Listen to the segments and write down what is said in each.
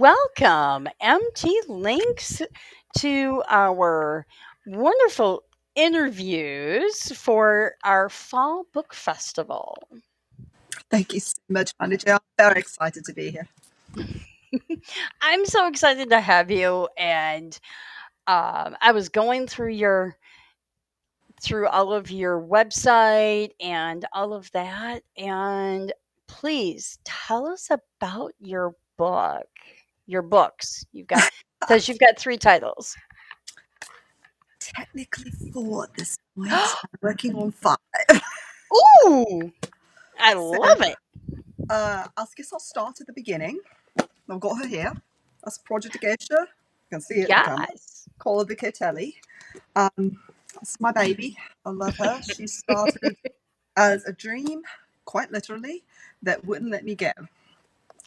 welcome MT Lynx to our wonderful interviews for our fall book festival. Thank you so much, Manager. I'm very excited to be here. I'm so excited to have you, and I was going through all of your website and all of that, and please tell us about your books. Says you've got three titles. Technically four at this point. I'm working on five. Ooh, I So love it. I guess I'll start at the beginning. I've got her here. That's Project AGOSHA. You can see it in the camera. Yes. Call her the Koteli. That's my baby. I love her. She started as a dream, quite literally, that wouldn't let me go.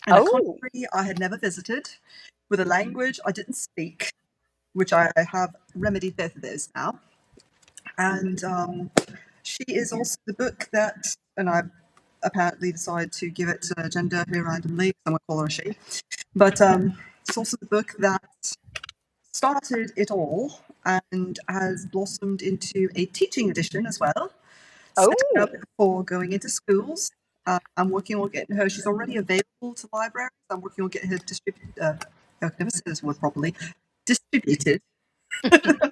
In a Oh, country I had never visited, with a language I didn't speak, which I have remedied both of those now. And she is also the book that, and I apparently decided to give it a gender here randomly, I'm going to call her a she, but it's also the book that started it all and has blossomed into a teaching edition as well, setting oh, up for going into schools. I'm working on getting her, she's already available to libraries. I'm working on getting her distributed, I can never say this word properly, distributed.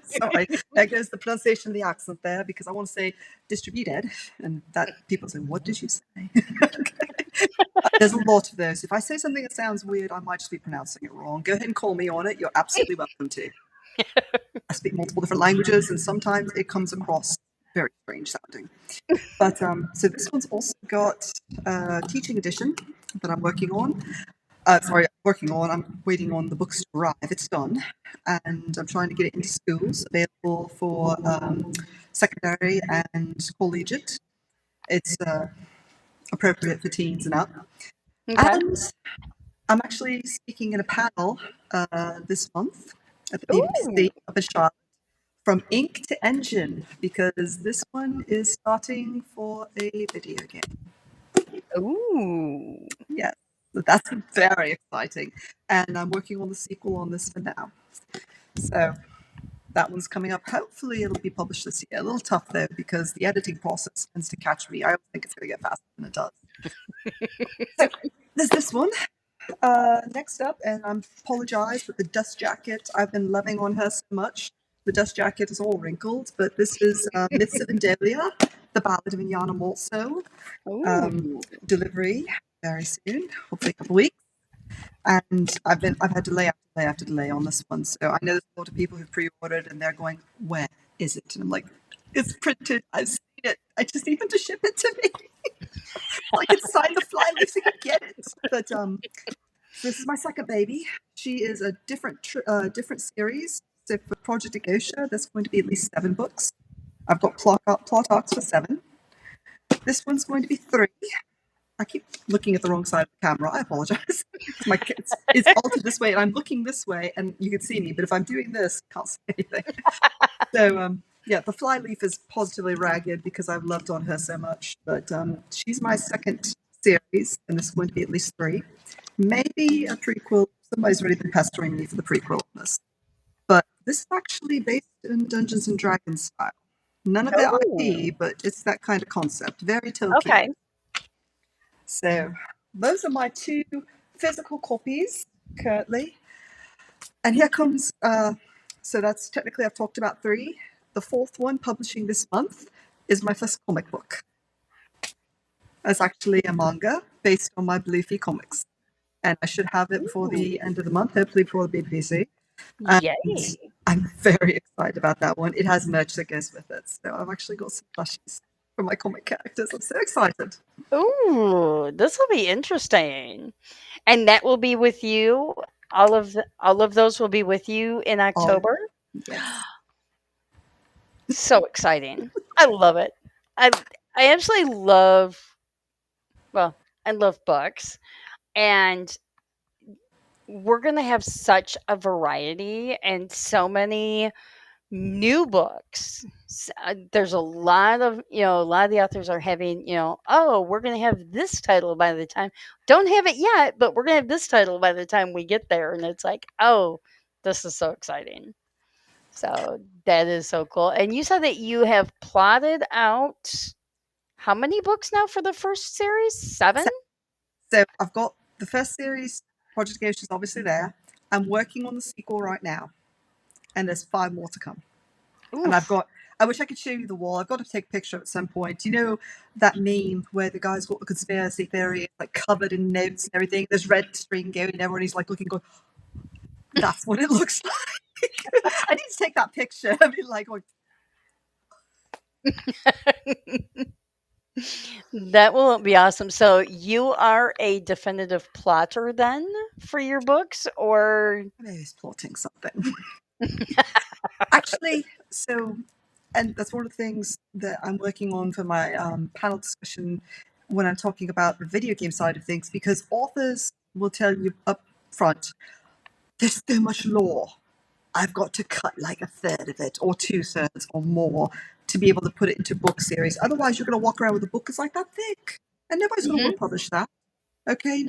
Sorry, there goes the pronunciation of the accent there because I want to say distributed, and that people say, "What did you say?" There's a lot of those. If I say something that sounds weird, I might just be pronouncing it wrong. Go ahead and call me on it. You're absolutely welcome to. I speak multiple different languages, and sometimes it comes across very strange sounding. But so this one's also got a teaching edition that I'm working on. I'm waiting on the books to arrive. It's done, and I'm trying to get it into schools, available for secondary and collegiate. It's appropriate for teens and up. okay. And I'm actually speaking in a panel this month at the BBC Ooh, up in Charlotte from ink to engine because this one is starting for a video game. ooh. Yes, so that's very exciting. And I'm working on the sequel on this for now. So that one's coming up. Hopefully, it'll be published this year. A little tough though, because the editing process tends to catch me. I always think it's going to get faster than it does. So there's this one. Next up, and I apologize, but the dust jacket, I've been loving on her so much. The dust jacket is all wrinkled, but this is Myths of Indelia, the Ballad of Inyana Maltso. Ooh. Delivery very soon, hopefully a couple of weeks. And I've had delay after delay after delay on this one. So I know there's a lot of people who pre-ordered and they're going, "Where is it?" And I'm like, "It's printed. I've seen it. I just need them to ship it to me. I can sign the fly leaf so you can get it." But so this is my second baby. She is a different series. So for Project AGOSHA, there's going to be at least 7 books. I've got plot arcs for 7. This one's going to be 3. I keep looking at the wrong side of the camera. I apologize. It's altered this way, and I'm looking this way, and you can see me. But if I'm doing this, I can't see anything. So yeah, the flyleaf is positively ragged because I've loved on her so much. But she's my second series, and this is going to be at least 3. Maybe a prequel. Somebody's already been pestering me for the prequel on this. But this is actually based in Dungeons and Dragons style. None of their Ooh. IP, but it's that kind of concept. Very Tolkien. Okay. So those are my 2 physical copies currently. And here comes, so that's technically I've talked about 3. The 4th one, publishing this month, is my first comic book. It's actually a manga based on my Bluefy comics. And I should have it before the end of the month, hopefully before the BBC. And Yay. I'm very excited about that one. It has merch that goes with it. So I've actually got some plushies for my comic characters. I'm so excited. Ooh, this will be interesting. And that will be with you. All of those will be with you in Oh, October. yes. So exciting. I love it. I I absolutely love well, I love books, and we're going to have such a variety and so many new books. There's a lot of, a lot of the authors are having, oh, we're going to have this title by the time, don't have it yet, but we're going to have this title by the time we get there. And it's like, oh, this is so exciting. So that is so cool. And you said that you have plotted out how many books now for the first series? 7? So I've got the first series, Project AGOSHA, is obviously there. I'm working on the sequel right now, and there's 5 more to come. And Oof. I wish I could show you the wall. I've got to take a picture at some point. You know that meme where the guy's got the conspiracy theory, like covered in notes and everything? There's red string going, and everybody's like looking, going, that's what it looks like. I need to take that picture. I mean, like, That will be awesome. So you are a definitive plotter then for your books, or I'm always plotting something. Actually, so, and that's one of the things that I'm working on for my panel discussion when I'm talking about the video game side of things, because authors will tell you up front, there's so much lore. I've got to cut like a third of it, or 2/3 or more, to be able to put it into book series. Otherwise, you're going to walk around with a book that's like that thick, and nobody's going to want Mhm, to publish that. Okay,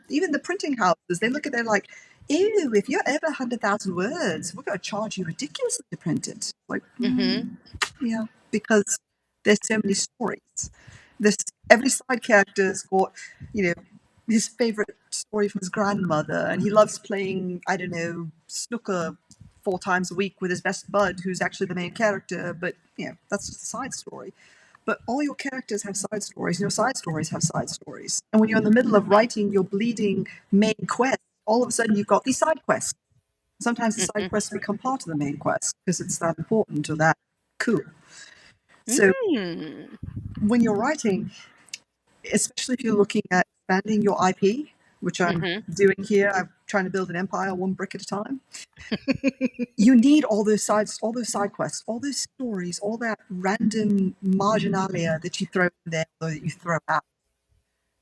even the printing houses, they look at it like, ew, if you're over 100,000 words, we're going to charge you ridiculously to print it. Like, mhm, yeah, because there's so many stories. This every side character's got, you know, his favorite story from his grandmother, and he loves playing, I don't know, snooker 4 times a week with his best bud, who's actually the main character. But that's just a side story. But all your characters have side stories. Your side stories have side stories. And when you're in the middle of writing your bleeding main quest, all of a sudden you've got these side quests. Sometimes the side mhm. quests become part of the main quest because it's that important or that cool. So Mm. when you're writing, especially if you're looking at expanding your IP, which I'm Mhm. doing here, I'm trying to build an empire one brick at a time. You need all those side quests, all those stories, all that random marginalia that you throw in there or that you throw out.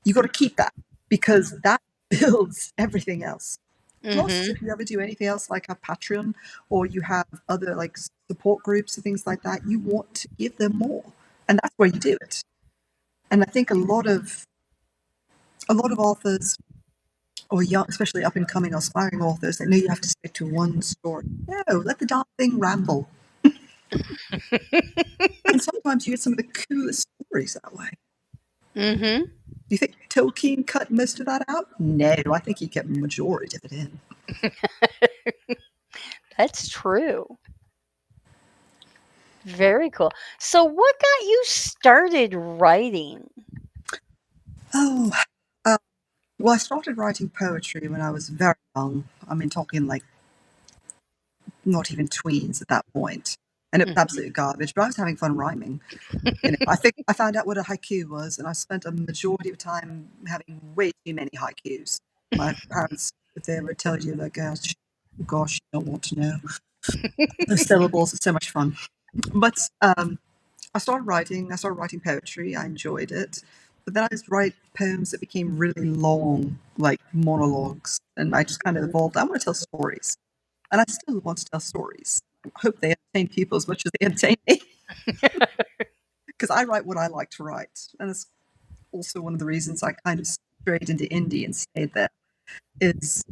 You got to keep that because that builds everything else. Plus, Mhm. if you ever do anything else like a Patreon or you have other like support groups and things like that, you want to give them more, and that's where you do it. And I think a lot of authors or young, especially up and coming aspiring authors, they know you have to stick to one story. No, let the darn thing ramble. And sometimes you get some of the coolest stories that way. Mhm. Do you think Tolkien cut most of that out? No, I think he kept the majority of it in. That's true. Very cool. So what got you started writing? Oh, uh, well, I started writing poetry when I was very young. I mean, talking like not even tweens at that point. And it was Mhm. absolute garbage, but I was having fun rhyming. I think I found out what a haiku was, and I spent a majority of time having way too many haikus. My parents, if they ever tell you, like, gosh, you don't want to know. Those syllables are so much fun. But I started writing poetry, I enjoyed it. But then I just write poems that became really long, like monologues, and I just kind of evolved. I want to tell stories, and I still want to tell stories. I hope they entertain people as much as they entertain me, because I write what I like to write, and it's also one of the reasons I kind of strayed into indie and stayed there. Is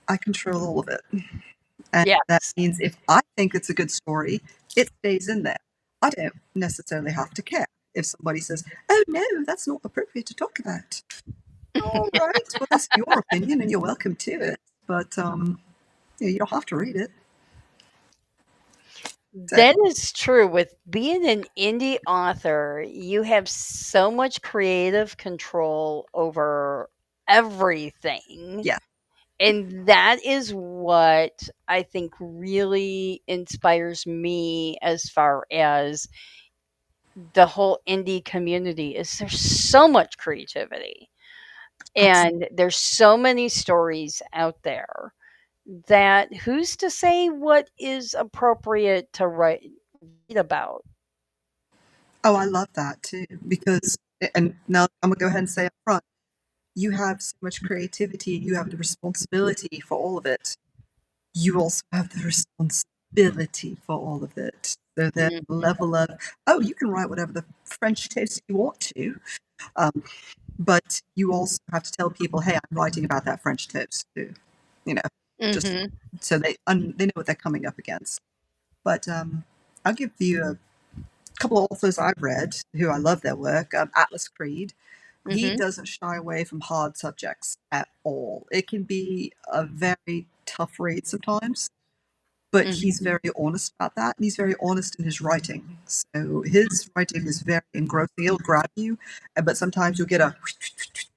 I control all of it, and that Yes. means if I think it's a good story, it stays in there. I don't necessarily have to care if somebody says, "Oh no, that's not appropriate to talk about." All right, well that's your opinion, and you're welcome to it, but you don't have to read it. So That is true. With being an indie author, you have so much creative control over everything. yeah, And that is what I think really inspires me as far as the whole indie community is there's so much creativity absolutely. and there's so many stories out there that who's to say what is appropriate to read about. Oh, I love that too because, and now I'm gonna go ahead and say up front, you have so much creativity and you have the responsibility for all of it. You also have the responsibility. ability for all of it. So their Mhm. level of, oh, you can write whatever the French taste you want to, um, but you also have to tell people, hey, I'm writing about that French toast too, you know, just Mhm. so they know what they're coming up against. But I'll give you a couple of authors I've read who I love their work. Atlas Creed, he Mhm. doesn't shy away from hard subjects at all. It can be a very tough read sometimes, but Mhm. he's very honest about that, and he's very honest in his writing. So his writing is very engrossing. He'll grab you, but sometimes you'll get a,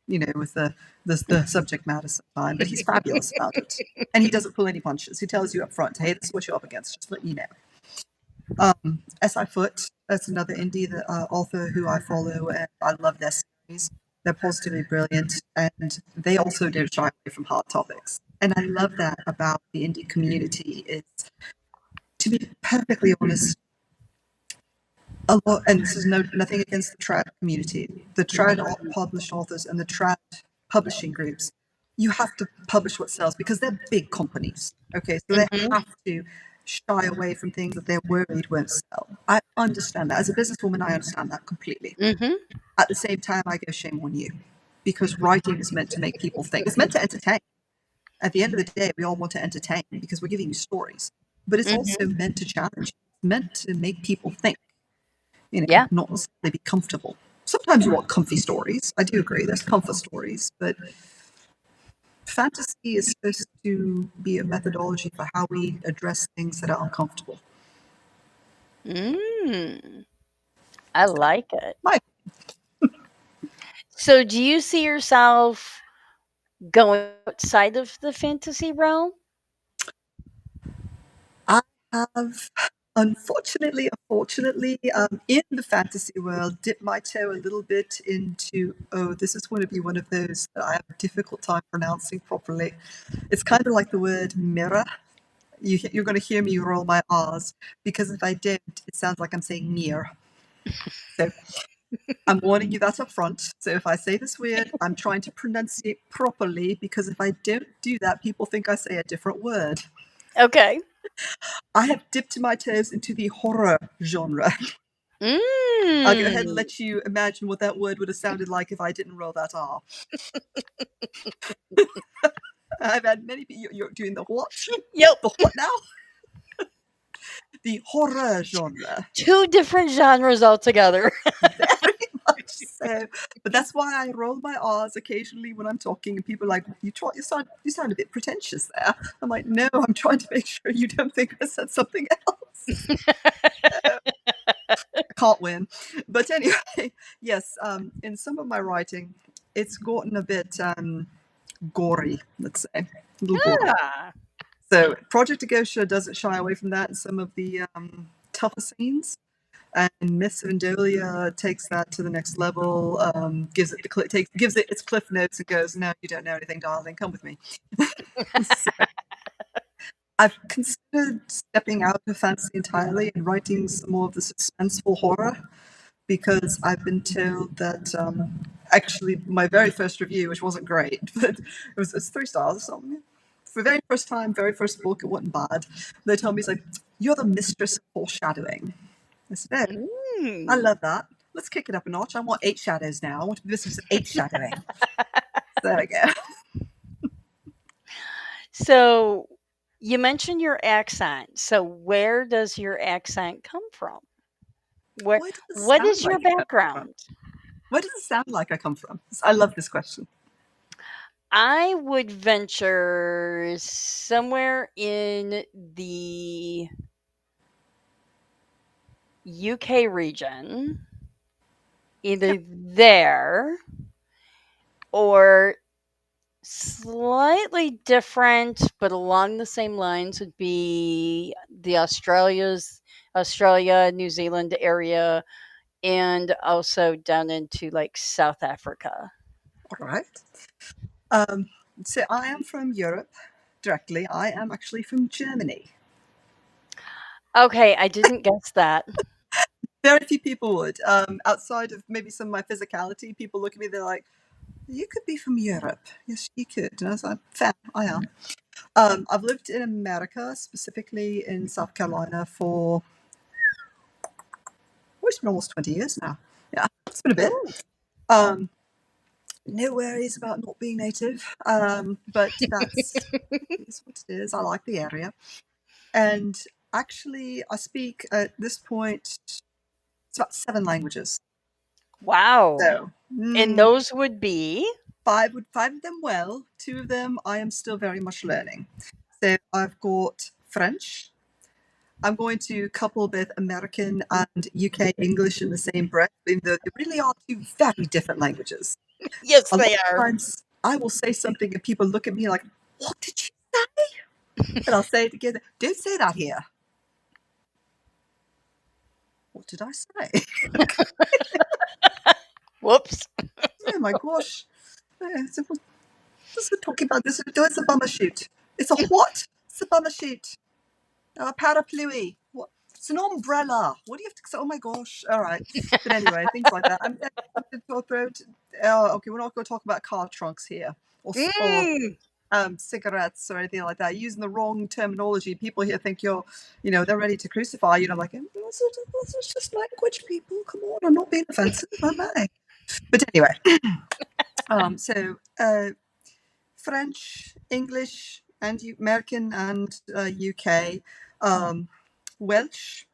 with the subject matter sometimes. But he's fabulous about it, and he doesn't pull any punches. He tells you up front, "Hey, this is what you're up against. Just let you know." S.I. Foote, that's another indie author who I follow, and I love their series. They're positively brilliant, and they also don't shy away from hard topics. And I love that about the indie community. Is, to be perfectly honest, a lot, and this is nothing against the trad community, the trad published authors and the trad publishing groups. You have to publish what sells because they're big companies. Okay, so they Mhm. have to shy away from things that they're worried won't sell. I understand that. As a businesswoman, I understand that completely. Mhm. At the same time, I go, shame on you, because writing is meant to make people think. It's meant to entertain. At the end of the day, we all want to entertain because we're giving you stories, but it's also Mhm. meant to challenge. It's meant to make people think, Yeah. not necessarily be comfortable. Sometimes you want comfy stories. I do agree, there's comfort stories, but fantasy is supposed to be a methodology for how we address things that are uncomfortable. Mm. I like it. My, So, do you see yourself going outside of the fantasy realm? I have, unfortunately, in the fantasy world, dipped my toe a little bit into, oh, this is going to be one of those that I have a difficult time pronouncing properly. It's kind of like the word mirror. You're going to hear me roll my R's because if I don't, it sounds like I'm saying near. So I'm warning you that up front. So if I say this weird, I'm trying to pronunciate properly because if I don't do that, people think I say a different word. Okay. I have dipped my toes into the horror genre. I'll go ahead and Mm. let you imagine what that word would have sounded like if I didn't roll that R. I've had many people, you're doing the what? Yep. The what now? The horror genre. Two different genres altogether. Very much so. But that's why I roll my R's occasionally when I'm talking, and people are like, you sound a bit pretentious there. I'm like, no, I'm trying to make sure you don't think I said something else. I can't win. But anyway, yes, in some of my writing, it's gotten a bit gory, let's say, a little gory. Ah. So Project AGOSHA doesn't shy away from that in some of the tougher scenes. And Miss Vandalia takes that to the next level. Gives it its cliff notes and goes, "No, you don't know anything, darling. Come with me." So I've considered stepping out of fantasy entirely and writing some more of the suspenseful horror because I've been told that actually my very first review, which wasn't great, but it's 3 stars or something. For the very first time, very first book, it wasn't bad. They told me, it's like, you're the mistress of foreshadowing. I said, oh, I Mm. love that. Let's kick it up a notch. I want 8 shadows now. I want to be mistress of 8 shadowing. So there we go. So, you mentioned your accent. So, where does your accent come from? Where Where does it what sound is your like it comes from? background? Where does it sound like I come from? I love this question. I would venture somewhere in the UK region, either there or slightly different, but along the same lines would be the Australia, New Zealand area, and also down into like South Africa. All right. Um, so I am from Europe directly. I am actually from Germany. Okay, I didn't guess that. Very few people would. Outside of maybe some of my physicality, people look at me, they're like, you could be from Europe. Yes, you could. And I was like, fair, I am. I've lived in America, specifically in South Carolina, for it's been almost 20 years now. Yeah, it's been a bit. Ooh. Um, no worries about not being native, but that's is what it is. I like the area, and actually, I speak at this point. It's about 7 languages. Wow. So And those would be? five of them well. 2 of them I am still very much learning. So I've got French. I'm going to couple both American and UK English in the same breath, even though they really are 2 very different languages. Yes, A lot they of are. times I will say something and people look at me like, "What did you say?" And I'll say it again. Don't say that here. What did I say? Whoops. Oh my gosh. This is talking about this. It's a bummer shoot. It's a what? It's a bummer shoot. A parapluie. What? It's an umbrella. What do you have to say? Oh my gosh. All right. But anyway, things like that. Okay, we're not going to talk about car trunks here or Mm. cigarettes or anything like that. Using the wrong terminology, people here think they're ready to crucify you. And I'm like, this is just language, people. Come on, I'm not being offensive, am I? But anyway, so French, English, and American and UK, Welsh,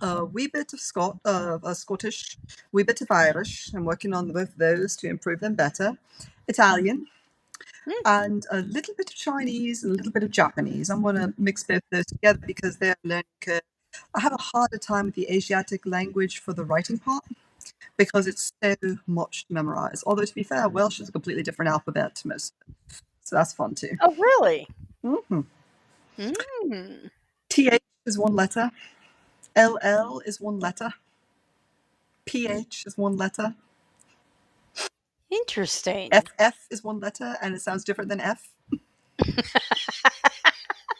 a wee bit of Scottish, wee bit of Irish. I'm working on both of those to improve them better. Italian, Mm. and a little bit of Chinese and a little bit of Japanese. I'm going to mix both of those together because they're learning curve. I have a harder time with the Asiatic language for the writing part because it's so much to memorize. Although, to be fair, Welsh is a completely different alphabet to most of it. So that's fun too. Oh, really? Mm-hmm. Mm. TH is 1 letter. LL is 1 letter. PH is 1 letter. Interesting. FF is 1 letter, and it sounds different than F.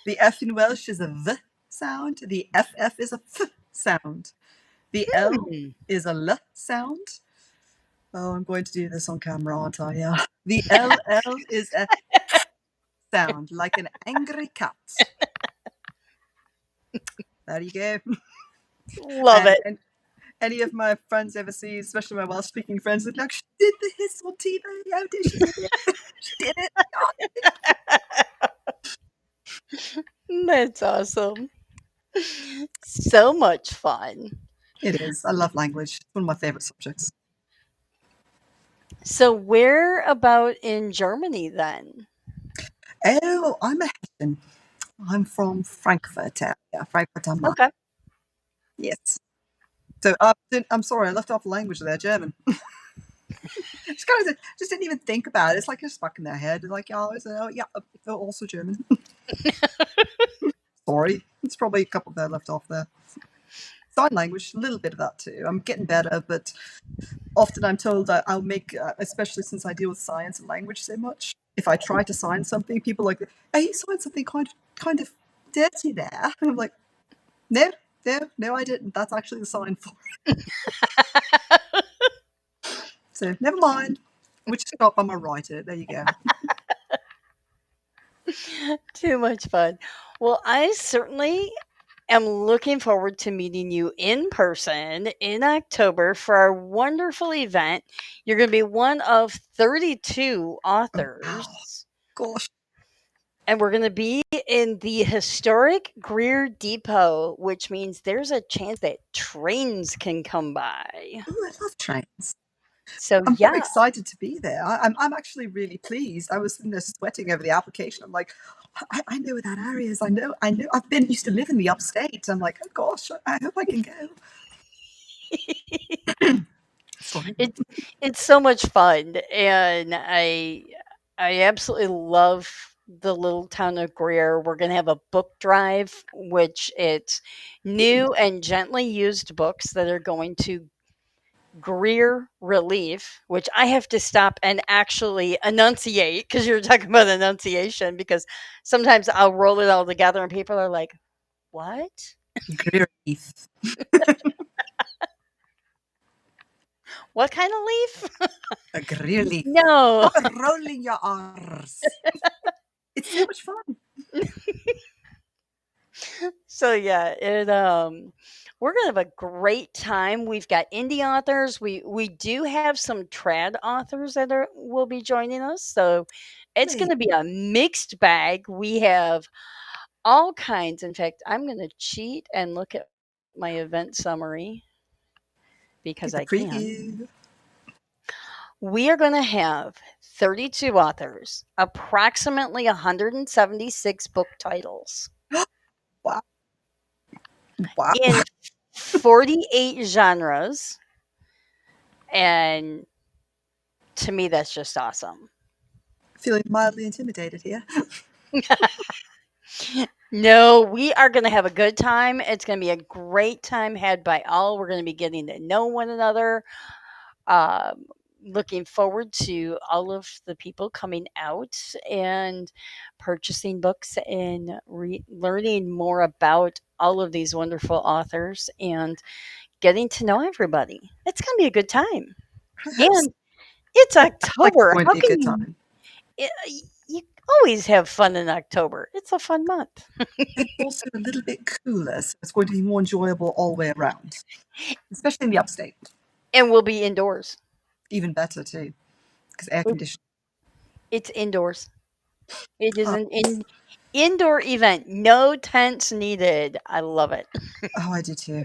The F in Welsh is a V sound. The FF is a F sound. The L Hmm. is a L sound. Oh, I'm going to do this on camera, aren't I? Yeah. The LL is a sound, like an angry cat. There you go. Love And, it. and any of my friends overseas, especially my Welsh speaking friends, are like, she did the hiss on TV. How did she did it? She did it. That's awesome. So much fun. It is. I love language. It's one of my favorite subjects. So, where about in Germany then? Oh, I'm a Hessian. I'm from Frankfurt area, Frankfurt am Main. Okay. Yes. So I'm sorry, I left off the language there, German. Just didn't even think about it. It's like it's stuck in their head. It's like, oh yeah, they're also German. Sorry, it's probably a couple there left off there. Sign language, a little bit of that too. I'm getting better, but often I'm told that I'll make, especially since I deal with science and language so much. If I try to sign something, people are like, "Hey, you signed something kind of dirty there," and I'm like, "No, no, I didn't. That's actually the sign for it." So never mind. Which stop am I right at? There you go. Too much fun. Well, I certainly am looking forward to meeting you in person in October for our wonderful event. You're going to be one of 32 Oh wow, authors, gosh. and we're going to be in the historic Greer Depot, which means there's a chance that trains can come by. Ooh, I love trains. So, I'm very yeah. excited to be there. I'm actually really pleased. I was sitting there sweating over the application. I'm like, I know where that area is. I know. I've been used to live in the upstate. I'm like, oh gosh, I hope I can go. Sorry. It's it's so much fun, and I absolutely love the little town of Greer. We're gonna have a book drive, which it's new and gently used books that are going to Greer Relief, which I have to stop and actually enunciate because you're talking about enunciation. Because sometimes I'll roll it all together and people are like, "What? Grief. What kind of leaf?" A grief. No. Stop rolling your R's. It's so much fun. So yeah, we're gonna have a great time. We've got indie authors. We do have some trad authors that are will be joining us. So it's Really, gonna be a mixed bag. We have all kinds. In fact, I'm gonna cheat and look at my event summary because get the I can. preview. We are going to have 32 authors, approximately 176 book titles Wow, wow. in 48 genres. And to me, that's just awesome. Feeling mildly intimidated here. No, we are going to have a good time. It's going to be a great time had by all. We're going to be getting to know one another. Um, Looking forward to all of the people coming out and purchasing books and learning more about all of these wonderful authors and getting to know everybody. It's going to be a good time. I hope so. And it's Like it's October. going to How be a can good you? time. You always have fun in October. It's a fun month. It's also a little bit cooler, so it's going to be more enjoyable all the way around, especially in the upstate. And we'll be indoors. Even better too, because air It, conditioning. it's indoors. It is Oh, an indoor event. No tents needed. I love it. oh, I do too.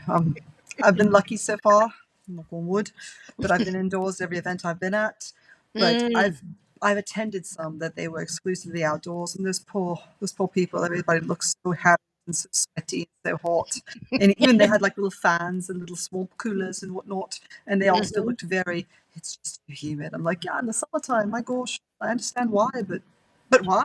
I've been lucky so far, knock on wood, that I've been indoors every event I've been at. But Mm. I've attended some that they were exclusively outdoors, and those poor people. Everybody looks so happy and so sweaty and so hot. And even they had like little fans and little swamp coolers and whatnot, and they all still Mhm. looked very. It's just too humid. I'm like, yeah, in the summertime, my gosh, I understand why, but why?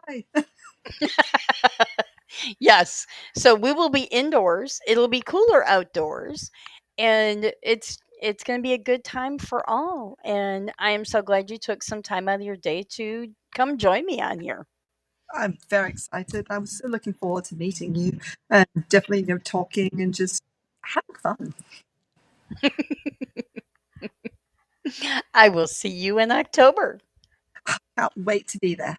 Yes. So we will be indoors. It'll be cooler outdoors, and it's going to be a good time for all. And I am so glad you took some time out of your day to come join me on here. I'm very excited. I was so looking forward to meeting you and definitely, talking and just having fun. I will see you in October. Can't wait to be there.